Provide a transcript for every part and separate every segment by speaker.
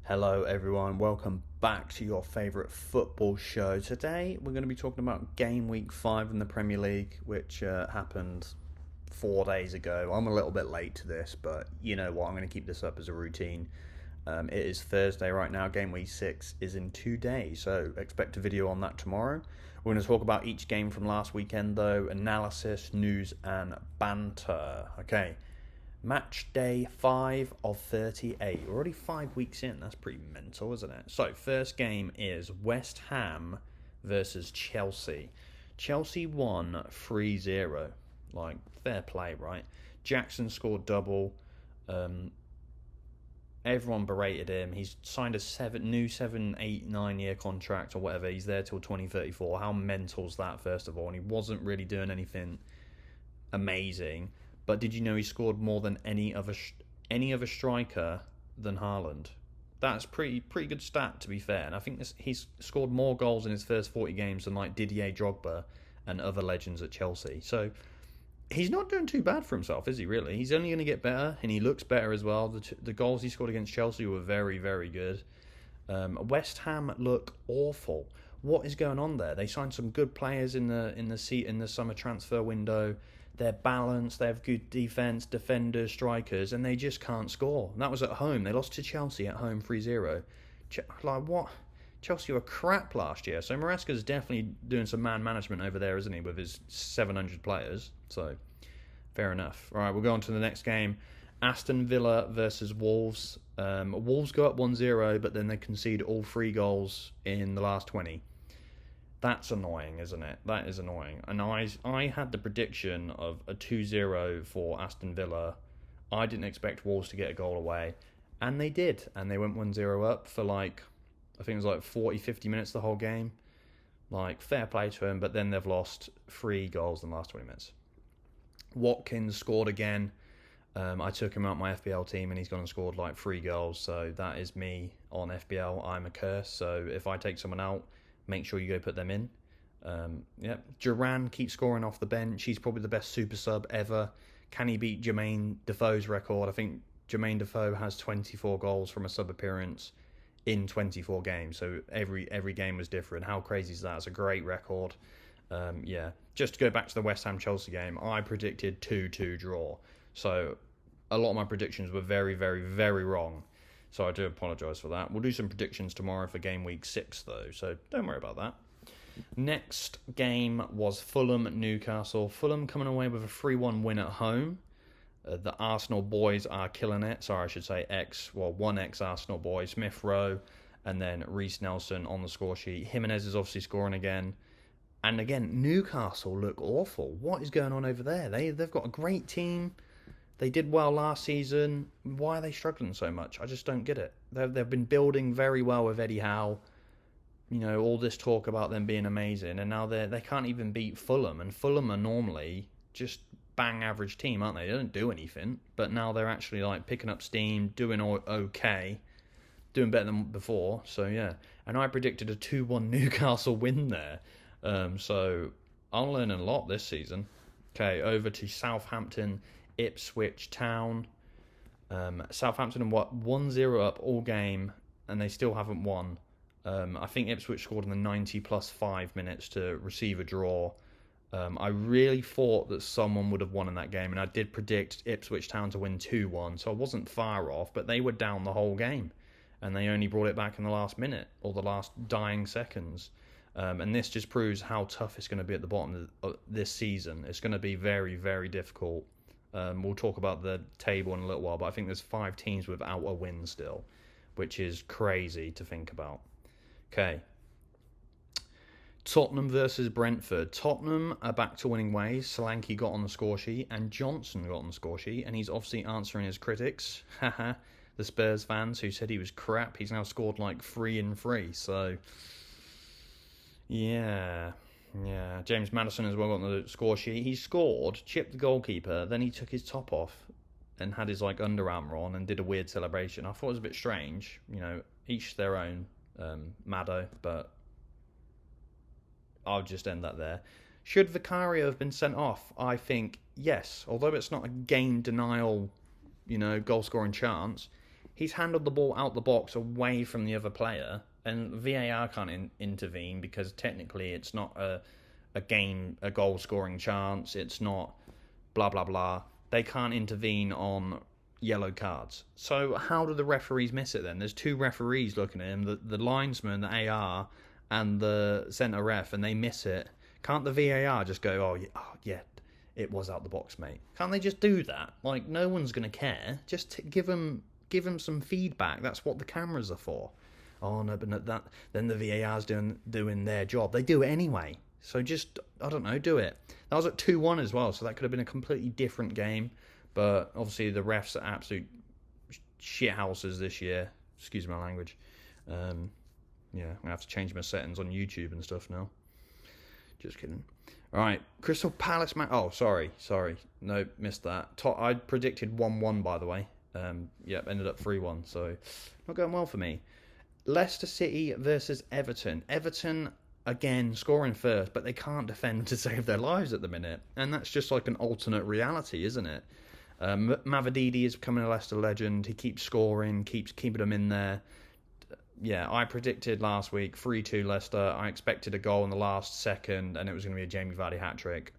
Speaker 1: Hello everyone, welcome back to your favourite football show. Today we're going to be talking about Game Week 5 in the Premier League, which happened 4 days ago. I'm a little bit late to this, but you know what, I'm going to keep this up as a routine. It is Thursday right now, Game Week 6 is in 2 days, so expect a video on that tomorrow. We're going to talk about each game from last weekend though, analysis, news and banter. Okay. Match day 5 of 38. We're already 5 weeks in. That's pretty mental, isn't it? So, first game is West Ham versus Chelsea. Chelsea won 3-0. Like, fair play, right? Jackson scored double. Everyone berated him. He's signed a new 7, 8, 9 year contract or whatever. He's there till 2034. How mental's that, first of all? And he wasn't really doing anything amazing. But did you know he scored more than any other striker than Haaland? That's pretty good stat, to be fair. And I think he's scored more goals in his first 40 games than like Didier Drogba and other legends at Chelsea. So he's not doing too bad for himself, is he really? He's only going to get better, and he looks better as well. The goals he scored against Chelsea were very, very good. West Ham look awful. What is going on there? They signed some good players in the summer transfer window. They're balanced, they have good defence, defenders, strikers, and they just can't score. And that was at home. They lost to Chelsea at home 3-0. Like, what? Chelsea were crap last year. So Maresca's definitely doing some man management over there, isn't he, with his 700 players. So, fair enough. All right, we'll go on to the next game. Aston Villa versus Wolves. Wolves go up 1-0, but then they concede all 3 goals in the last 20. That's annoying, isn't it? That is annoying. And I had the prediction of a 2-0 for Aston Villa. I didn't expect Wolves to get a goal away. And they did. And they went 1-0 up for I think it was like 40, 50 minutes the whole game. Like, fair play to them. But then they've lost 3 goals in the last 20 minutes. Watkins scored again. I took him out my FPL team and he's gone and scored like 3 goals. So that is me on FPL. I'm a curse. So if I take someone out, make sure you go put them in. Duran keeps scoring off the bench. He's probably the best super sub ever. Can he beat Jermaine Defoe's record? I think Jermaine Defoe has 24 goals from a sub appearance in 24 games. So every game was different. How crazy is that? It's a great record. Just to go back to the West Ham Chelsea game, I predicted 2-2 draw. So a lot of my predictions were very, very, very wrong. So I do apologise for that. We'll do some predictions tomorrow for Game Week 6, though, so don't worry about that. Next game was Fulham-Newcastle. Fulham coming away with a 3-1 win at home. The Arsenal boys are killing it. Sorry, I should say one ex-Arsenal boy, Smith Rowe, and then Reece Nelson on the score sheet. Jimenez is obviously scoring again. And again, Newcastle look awful. What is going on over there? They've got a great team. They did well last season. Why are they struggling so much? I just don't get it. They've been building very well with Eddie Howe. You know, all this talk about them being amazing, and now they can't even beat Fulham. And Fulham are normally just bang average team, aren't they? They don't do anything, but now they're actually like picking up steam, doing okay, doing better than before. So yeah, and I predicted a 2-1 Newcastle win there. So I'm learning a lot this season. Okay, over to Southampton. Ipswich Town. Southampton have 1-0 up all game, and they still haven't won. I think Ipswich scored in the 90 plus 5 minutes to receive a draw. I really thought that someone would have won in that game, and I did predict Ipswich Town to win 2-1, so I wasn't far off, but they were down the whole game, and they only brought it back in the last minute, or the last dying seconds. And this just proves how tough it's going to be at the bottom of this season. It's going to be very, very difficult. We'll talk about the table in a little while, but I think there's 5 teams without a win still, which is crazy to think about. Okay. Tottenham versus Brentford. Tottenham are back to winning ways. Solanke got on the score sheet, and Johnson got on the score sheet, and he's obviously answering his critics. Haha, the Spurs fans who said he was crap. He's now scored like 3 in 3, so yeah. James Maddison as well got on the score sheet. He scored, chipped the goalkeeper, then he took his top off and had his like Under Armour on and did a weird celebration. I thought it was a bit strange. You know, each their own, Maddo, but I'll just end that there. Should Vicario have been sent off? I think yes. Although it's not a game denial, goal scoring chance, He's handled the ball out the box away from the other player, and VAR can't intervene because technically it's not a goal scoring chance. It's not blah blah blah. They can't intervene on yellow cards. So how do the referees miss it then? There's two referees looking at him, the linesman, the AR, and the centre ref, and they miss it. Can't the VAR just go, oh yeah, it was out the box, mate? Can't they just do that? Like, no one's going to care. Just give them some feedback. That's what the cameras are for. Oh no, but that then the VAR's doing their job. They do it anyway. So just, I don't know, do it. That was at 2-1 as well, so that could have been a completely different game. But obviously the refs are absolute shithouses this year. Excuse my language. Yeah, I'm going to have to change my settings on YouTube and stuff now. Just kidding. All right, Crystal Palace man. Oh, sorry. No, missed that. I predicted 1-1, by the way. Yep, ended up 3-1, so not going well for me. Leicester City versus Everton. Everton, again, scoring first, but they can't defend to save their lives at the minute. And that's just like an alternate reality, isn't it? Mavididi is becoming a Leicester legend. He keeps scoring, keeps keeping them in there. Yeah, I predicted last week 3-2 Leicester. I expected a goal in the last second, and it was going to be a Jamie Vardy hat-trick.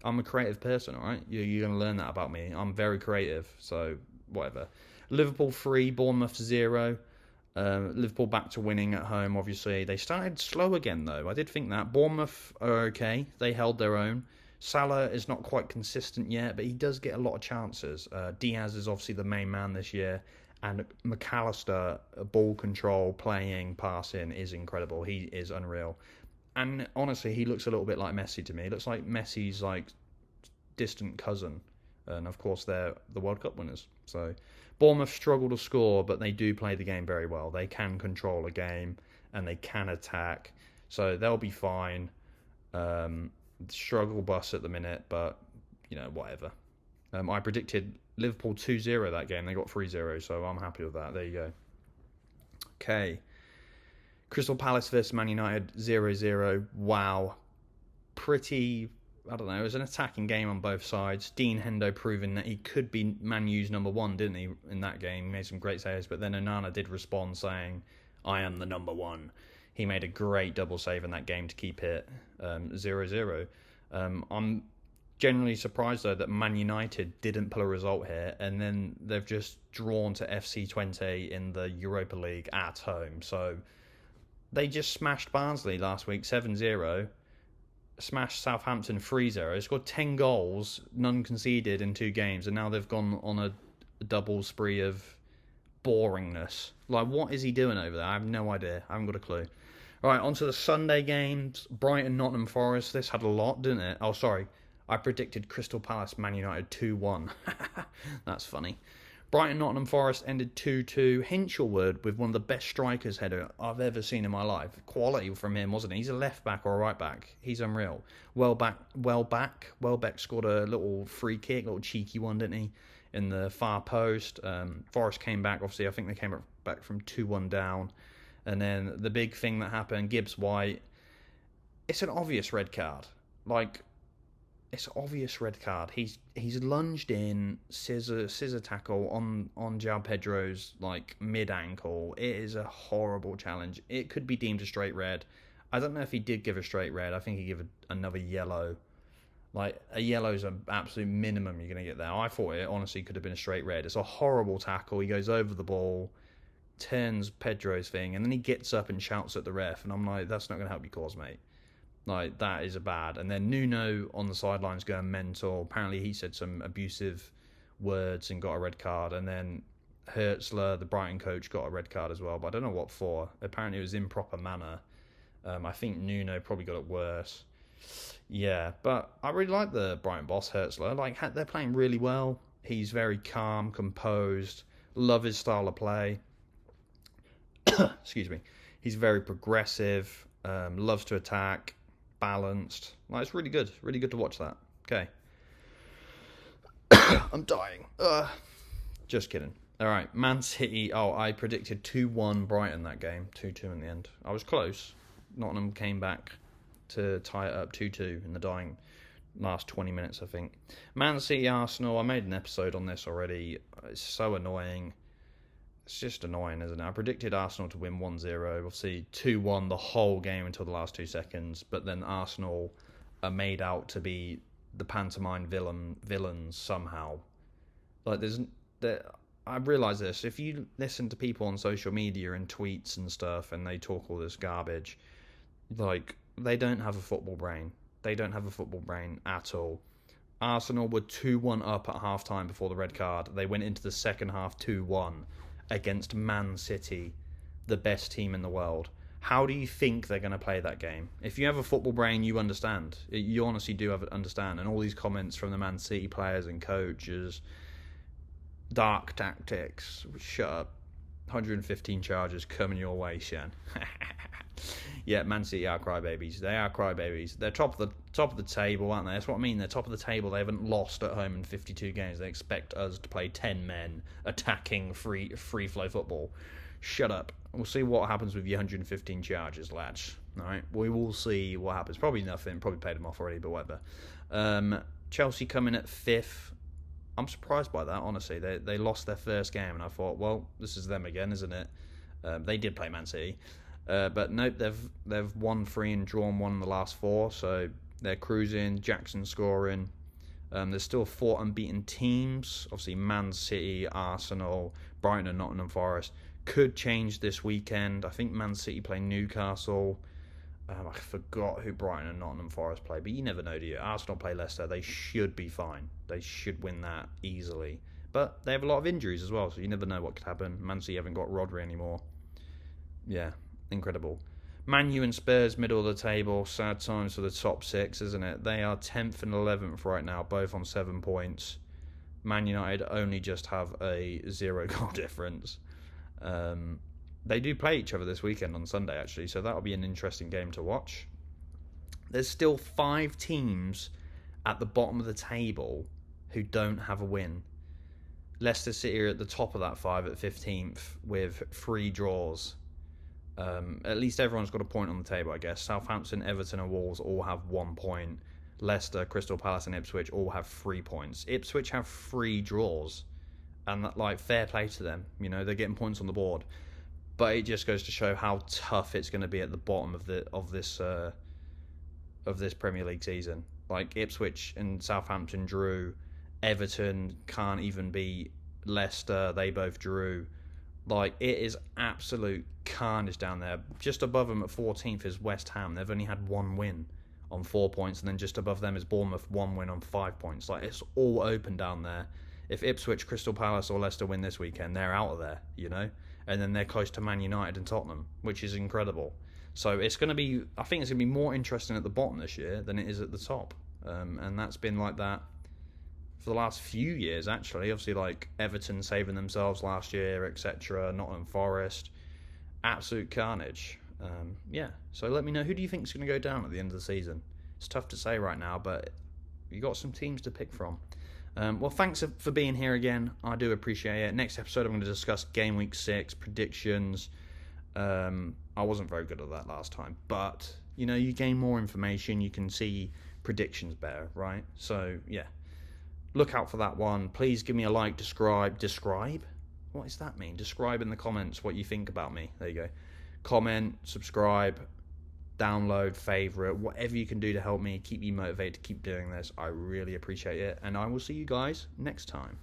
Speaker 1: I'm a creative person, all right? You're going to learn that about me. I'm very creative, so whatever. Liverpool 3, Bournemouth 0. Liverpool back to winning at home, obviously. They started slow again, though. I did think that. Bournemouth are okay. They held their own. Salah is not quite consistent yet, but he does get a lot of chances. Diaz is obviously the main man this year. And McAllister, ball control, playing, passing is incredible. He is unreal. And honestly, he looks a little bit like Messi to me. He looks like Messi's like distant cousin. And of course, they're the World Cup winners. So Bournemouth struggle to score, but they do play the game very well. They can control a game and they can attack. So they'll be fine. Struggle bus at the minute, but whatever. I predicted Liverpool 2-0 that game. They got 3-0, so I'm happy with that. There you go. Okay. Crystal Palace versus Man United 0-0. Wow. Pretty, I don't know, it was an attacking game on both sides. Dean Hendo proving that he could be Man U's number one, didn't he, in that game? He made some great saves, but then Onana did respond saying, I am the number one. He made a great double save in that game to keep it 0-0. I'm generally surprised, though, that Man United didn't pull a result here, and then they've just drawn to FC Twente in the Europa League at home. So they just smashed Barnsley last week 7-0, smashed Southampton 3-0, scored 10 goals, none conceded in 2 games, and now they've gone on a double spree of boringness. Like, what is he doing over there? I have no idea. I haven't got a clue. All right, on to the Sunday games. Brighton, Nottingham Forest. This had a lot, didn't it? Oh, sorry. I predicted Crystal Palace, Man United 2-1. That's funny. Brighton, Nottingham Forest ended 2-2. Hinchelwood with one of the best strikers header I've ever seen in my life. Quality from him, wasn't he? He's a left back or a right back. He's unreal. Welbeck scored a little free kick, little cheeky one, didn't he? In the far post. Forest came back, obviously. I think they came back from 2-1 down. And then the big thing that happened, Gibbs White, it's an obvious red card. Like, it's an obvious red card. He's lunged in, scissor tackle on João Pedro's like mid ankle. It is a horrible challenge. It could be deemed a straight red. I don't know if he did give a straight red. I think he gave another yellow. Like, a yellow's an absolute minimum you're going to get there. I thought it honestly could have been a straight red. It's a horrible tackle. He goes over the ball, turns Pedro's thing, and then he gets up and shouts at the ref. And I'm like, that's not going to help your cause, mate. Like, that is a bad. And then Nuno on the sidelines going mental. Apparently he said some abusive words and got a red card. And then Hertzler, the Brighton coach, got a red card as well. But I don't know what for. Apparently it was improper manner. I think Nuno probably got it worse. Yeah, but I really like the Brighton boss, Hertzler. Like, they're playing really well. He's very calm, composed. Love his style of play. Excuse me. He's very progressive. Loves to attack. Balanced. Like, it's really good. Really good to watch that. Okay. I'm dying. Just kidding. All right. Man City. Oh, I predicted 2-1 Brighton that game. 2-2 in the end. I was close. Nottingham came back to tie it up 2-2 in the dying last 20 minutes, I think. Man City Arsenal. I made an episode on this already. It's so annoying. It's just annoying, isn't it? I predicted Arsenal to win 1-0, obviously 2-1 the whole game until the last 2 seconds, but then Arsenal are made out to be the pantomime villains somehow. Like I realise this. If you listen to people on social media and tweets and stuff, and they talk all this garbage, like they don't have a football brain. They don't have a football brain at all. Arsenal were 2-1 up at half-time before the red card. They went into the second half 2-1 against Man City, the best team in the world. How do you think they're going to play that game? If you have a football brain, you understand. You honestly do understand. And all these comments from the Man City players and coaches, dark tactics, shut up. 115 charges coming your way, Shan. Yeah, Man City are crybabies. They are crybabies. They're top of the table, aren't they? That's what I mean. They're top of the table. They haven't lost at home in 52 games. They expect us to play 10 men attacking free flow football. Shut up. We'll see what happens with your 115 charges, lads. All right, we will see what happens. Probably nothing. Probably paid them off already, but whatever. Chelsea coming at 5th. I'm surprised by that, honestly. They lost their first game, and I thought, well, this is them again, isn't it? They did play Man City. But nope, they've won 3 and drawn 1 in the last 4, so they're cruising. Jackson scoring. There's still 4 unbeaten teams. Obviously, Man City, Arsenal, Brighton, and Nottingham Forest could change this weekend. I think Man City play Newcastle. I forgot who Brighton and Nottingham Forest play, but you never know, do you? Arsenal play Leicester. They should be fine. They should win that easily. But they have a lot of injuries as well, so you never know what could happen. Man City haven't got Rodri anymore. Yeah. Incredible. Man U and Spurs, middle of the table. Sad times for the top 6, isn't it? They are 10th and 11th right now, both on 7 points. Man United only just have a 0-goal difference. They do play each other this weekend on Sunday, actually, so that'll be an interesting game to watch. There's still 5 teams at the bottom of the table who don't have a win. Leicester City are at the top of that 5 at 15th with 3 draws. At least everyone's got a point on the table, I guess. Southampton, Everton and Wolves all have 1 point. Leicester, Crystal Palace and Ipswich all have 3 points. Ipswich have 3 draws. And that, like, fair play to them. You know, they're getting points on the board. But it just goes to show how tough it's going to be at the bottom of this Premier League season. Like, Ipswich and Southampton drew. Everton can't even beat Leicester. They both drew. Like, it is absolute carnage down there. Just above them at 14th is West Ham. They've only had 1 win on 4 points, and then just above them is Bournemouth, 1 win on 5 points. Like, it's all open down there. If Ipswich, Crystal Palace or Leicester win this weekend, they're out of there, you know? And then they're close to Man United and Tottenham, which is incredible. So it's going to be, I think it's going to be more interesting at the bottom this year than it is at the top. And that's been like that for the last few years, actually. Obviously, like Everton saving themselves last year, etc. Nottingham Forest, absolute carnage. Yeah. So let me know, who do you think is going to go down at the end of the season? It's tough to say right now, but you got some teams to pick from. Well, thanks for being here again. I do appreciate it. Next episode, I'm going to discuss Gameweek 6 predictions. I wasn't very good at that last time, but you know, you gain more information. You can see predictions better, right? So yeah. Look out for that one. Please give me a like, describe? What does that mean? Describe in the comments what you think about me. There you go. Comment, subscribe, download, favourite, whatever you can do to help me, keep me motivated to keep doing this. I really appreciate it. And I will see you guys next time.